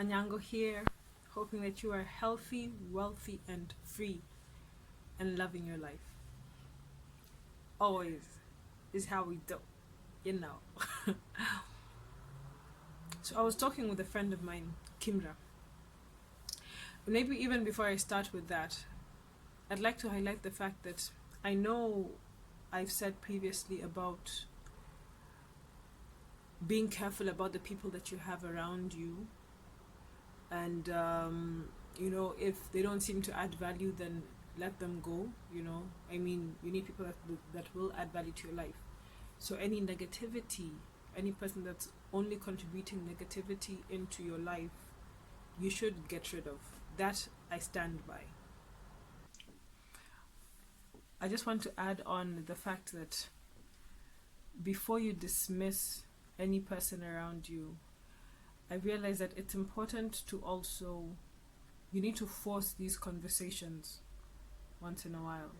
Anyango here, hoping that you are healthy, wealthy, and free and loving your life. Always is how we do, you know. So I was talking with a friend of mine, Kimra. Maybe even before I start with that, I'd like to highlight the fact that I know I've said previously about being careful about the people that you have around you, and if they don't seem to add value, then let them go. I mean, you need people that will add value to your life. So any negativity, any person that's only contributing negativity into your life, you should get rid of. That I stand by. I just want to add on the fact that before you dismiss any person around you, I realize that it's important to also, you need to force these conversations once in a while,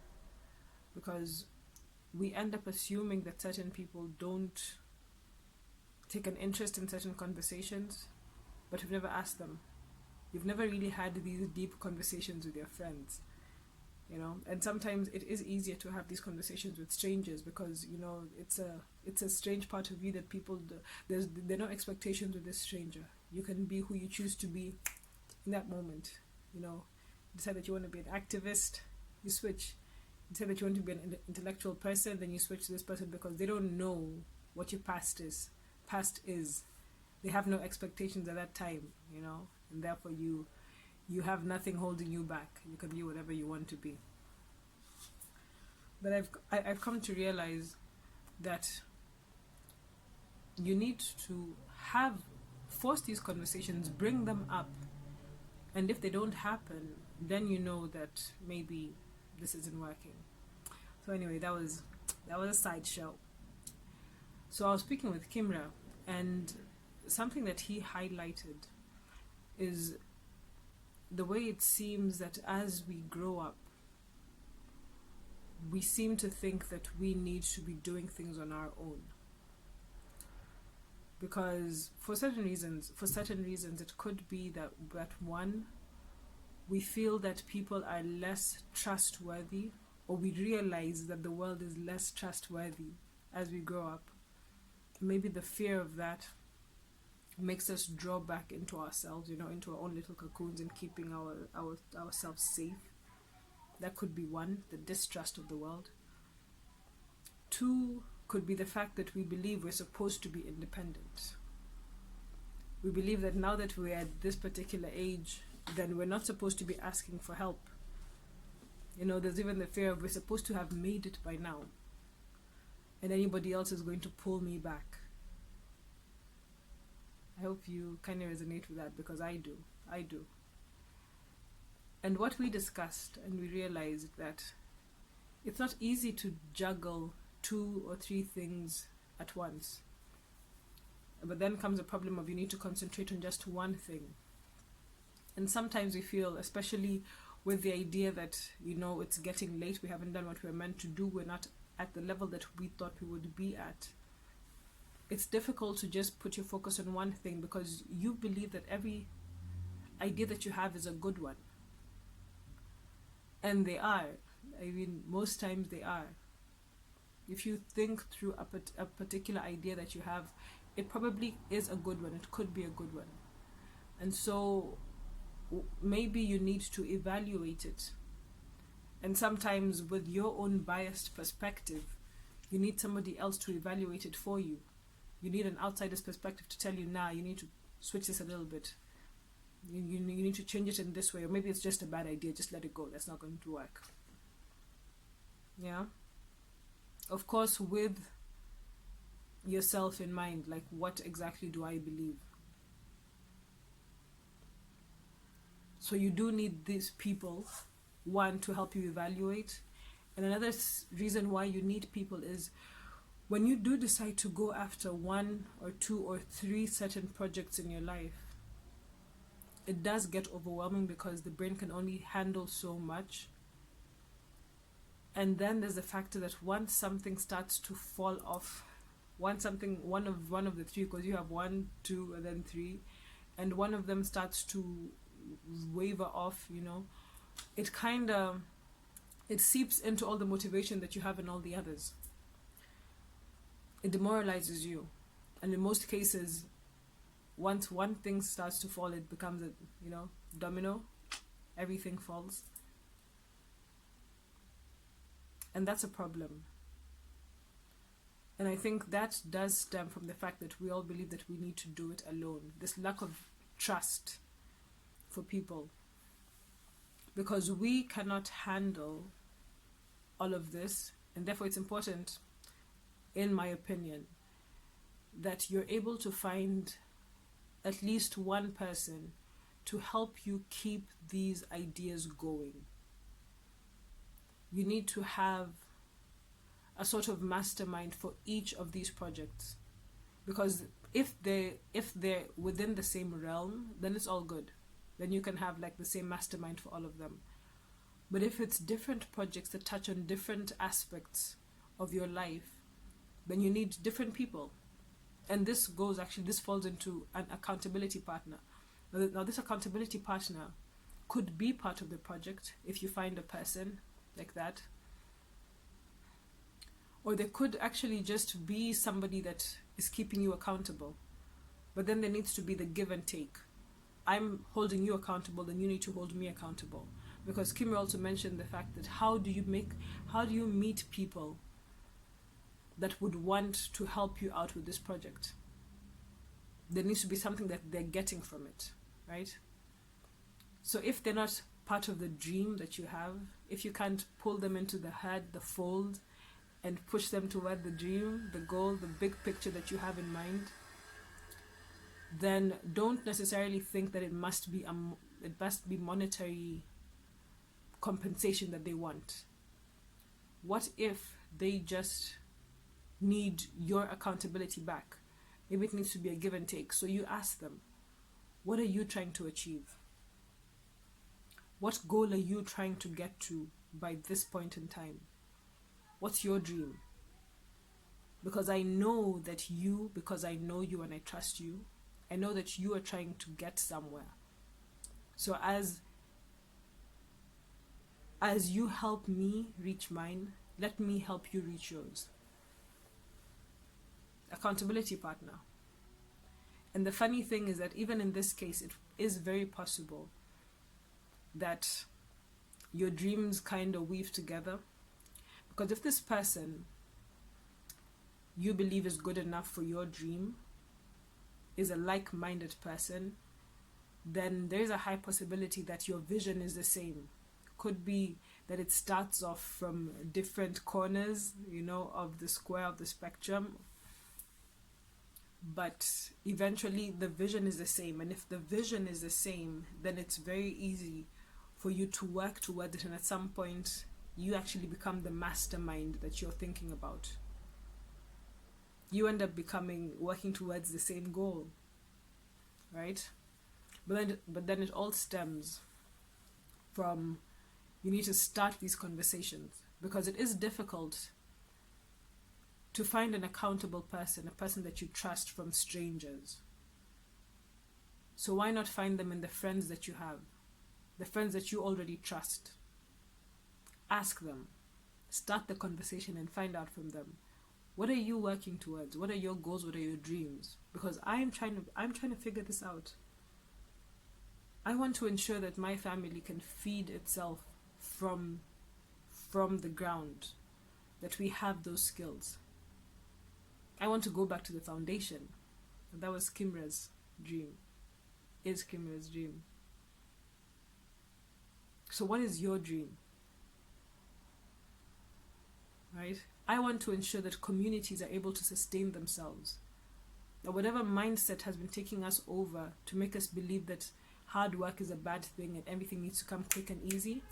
because we end up assuming that certain people don't take an interest in certain conversations, but we've never asked them. You've never really had these deep conversations with your friends, and sometimes it is easier to have these conversations with strangers, because it's a strange part of you that people do. There are no expectations with this stranger. You can be who you choose to be in that moment. Decide that you want to be an activist, you switch. Decide that you want to be an intellectual person, then you switch to this person, because they don't know what your past is. They have no expectations at that time, and therefore you have nothing holding you back. You can be whatever you want to be. But I've come to realize that you need to force these conversations, bring them up, and if they don't happen, then you know that maybe this isn't working. So anyway, that was a sideshow. So I was speaking with Kimra, and something that he highlighted is the way it seems that as we grow up, we seem to think that we need to be doing things on our own. Because for certain reasons, it could be that one, we feel that people are less trustworthy, or we realize that the world is less trustworthy as we grow up. Maybe the fear of that makes us draw back into ourselves, into our own little cocoons, and keeping ourselves safe. That could be one, the distrust of the world. Two, could be the fact that we believe we're supposed to be independent. We believe that now that we're at this particular age, then we're not supposed to be asking for help. There's even the fear of we're supposed to have made it by now, and anybody else is going to pull me back. I hope you kind of resonate with that, because I do. And what we discussed, and we realized that it's not easy to juggle 2 or 3 things at once. But then comes a problem of you need to concentrate on just one thing. And sometimes we feel, especially with the idea that, it's getting late, we haven't done what we're meant to do, we're not at the level that we thought we would be at. It's difficult to just put your focus on one thing, because you believe that every idea that you have is a good one. And they are. I mean, most times they are. If you think through a particular idea that you have, it probably is a good one. It could be a good one. And so maybe you need to evaluate it. And sometimes with your own biased perspective, you need somebody else to evaluate it for you. You need an outsider's perspective to tell you, you need to switch this a little bit. You need to change it in this way, or maybe it's just a bad idea, just let it go, that's not going to work. Yeah? Of course, with yourself in mind, like, what exactly do I believe? So you do need these people, one, to help you evaluate. And another reason why you need people is when you do decide to go after 1 or 2 or 3 certain projects in your life, it does get overwhelming, because the brain can only handle so much. And then there's the factor that once something starts to fall off, one of the 3, because you have 1, 2, and then 3, and one of them starts to waver off, it kind of, it seeps into all the motivation that you have in all the others. It demoralizes you. And in most cases, once one thing starts to fall, it becomes a, domino. Everything falls. And that's a problem. And I think that does stem from the fact that we all believe that we need to do it alone. This lack of trust for people. Because we cannot handle all of this. And therefore it's important, in my opinion, that you're able to find at least one person to help you keep these ideas going. You need to have a sort of mastermind for each of these projects, because if they're within the same realm, then it's all good. Then you can have like the same mastermind for all of them. But if it's different projects that touch on different aspects of your life, then you need different people. And this falls into an accountability partner. Now this accountability partner could be part of the project if you find a person like that. Or they could actually just be somebody that is keeping you accountable. But then there needs to be the give and take. I'm holding you accountable, then you need to hold me accountable. Because Kimmy also mentioned the fact that how do you meet people that would want to help you out with this project? There needs to be something that they're getting from it, right? So if they're not part of the dream that you have, if you can't pull them into the head, the fold, and push them toward the dream, the goal, the big picture that you have in mind, then don't necessarily think that it must be monetary compensation that they want. What if they just need your accountability back? Maybe it needs to be a give and take. So you ask them, what are you trying to achieve? What goal are you trying to get to by this point in time? What's your dream? Because I know you and I trust you, I know that you are trying to get somewhere. So as you help me reach mine, let me help you reach yours. Accountability partner. And the funny thing is that even in this case, it is very possible that your dreams kind of weave together. Because if this person you believe is good enough for your dream is a like-minded person, then there is a high possibility that your vision is the same. Could be that it starts off from different corners, of the square of the spectrum, but eventually the vision is the same. And if the vision is the same, then it's very easy for you to work towards it, and at some point you actually become the mastermind that you're thinking about. You end up working towards the same goal, right? But then it all stems from, you need to start these conversations, because it is difficult to find an accountable person, a person that you trust from strangers. So why not find them in the friends that you have, the friends that you already trust? Ask them, start the conversation and find out from them. What are you working towards? What are your goals? What are your dreams? Because I'm trying to figure this out. I want to ensure that my family can feed itself from the ground, that we have those skills. I want to go back to the foundation. And that was Kimra's dream. Is Kimra's dream. So what is your dream? Right? I want to ensure that communities are able to sustain themselves. That whatever mindset has been taking us over to make us believe that hard work is a bad thing and everything needs to come quick and easy,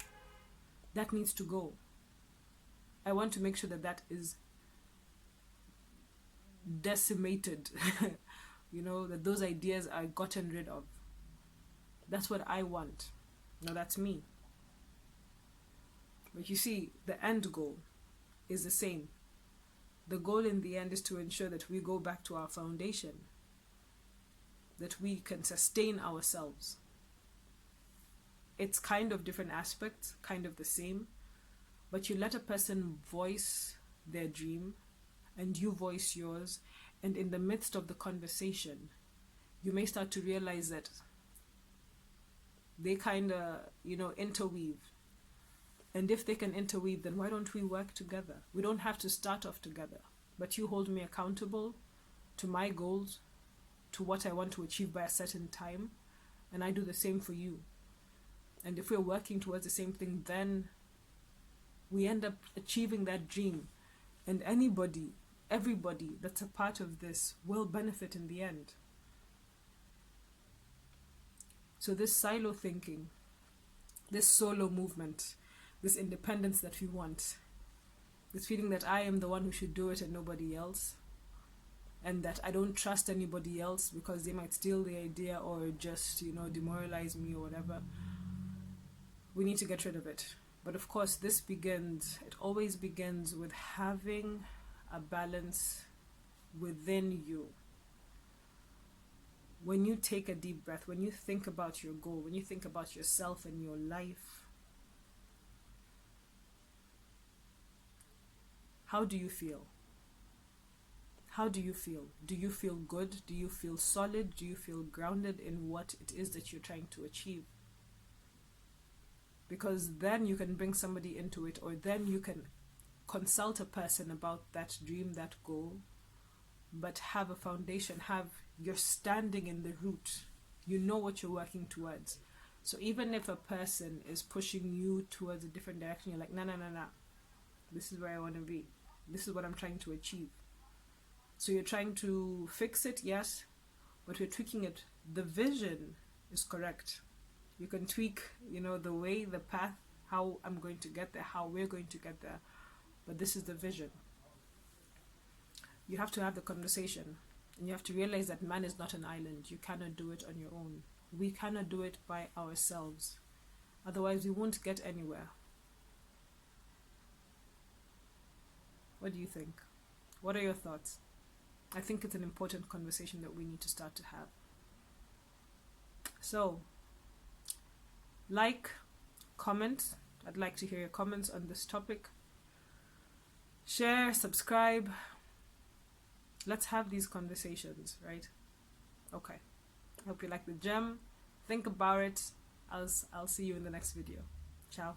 that needs to go. I want to make sure that is decimated. That those ideas are gotten rid of. That's what I want. Now that's me. But you see, the end goal is the same. The goal in the end is to ensure that we go back to our foundation. that we can sustain ourselves. It's kind of different aspects, kind of the same, but you let a person voice their dream and you voice yours, and in the midst of the conversation, you may start to realize that they kind of, interweave. And if they can interweave, then why don't we work together? We don't have to start off together, but you hold me accountable to my goals, to what I want to achieve by a certain time, and I do the same for you. And if we're working towards the same thing, then we end up achieving that dream. And everybody that's a part of this will benefit in the end. So this silo thinking, this solo movement, this independence that we want, this feeling that I am the one who should do it and nobody else, and that I don't trust anybody else because they might steal the idea or just, demoralize me or whatever, we need to get rid of it. But of course, it always begins with having a balance within you. When you take a deep breath, when you think about your goal, when you think about yourself and your life, how do you feel? How do you feel? Do you feel good? Do you feel solid? Do you feel grounded in what it is that you're trying to achieve? Because then you can bring somebody into it, or then you can consult a person about that dream, that goal, but have a foundation, you're standing in the root. You know what you're working towards. So even if a person is pushing you towards a different direction, you're like, nah. This is where I want to be. This is what I'm trying to achieve. So you're trying to fix it, yes, but we're tweaking it. The vision is correct. You can tweak, the way, the path, how I'm going to get there, how we're going to get there. But this is the vision. You have to have the conversation. And you have to realize that man is not an island. You cannot do it on your own. We cannot do it by ourselves. Otherwise, we won't get anywhere. What do you think? What are your thoughts? I think it's an important conversation that we need to start to have. So, comment. I'd like to hear your comments on this topic. Share, subscribe. Let's have these conversations, right? Okay. I hope you like the gem. Think about it. I'll see you in the next video. Ciao.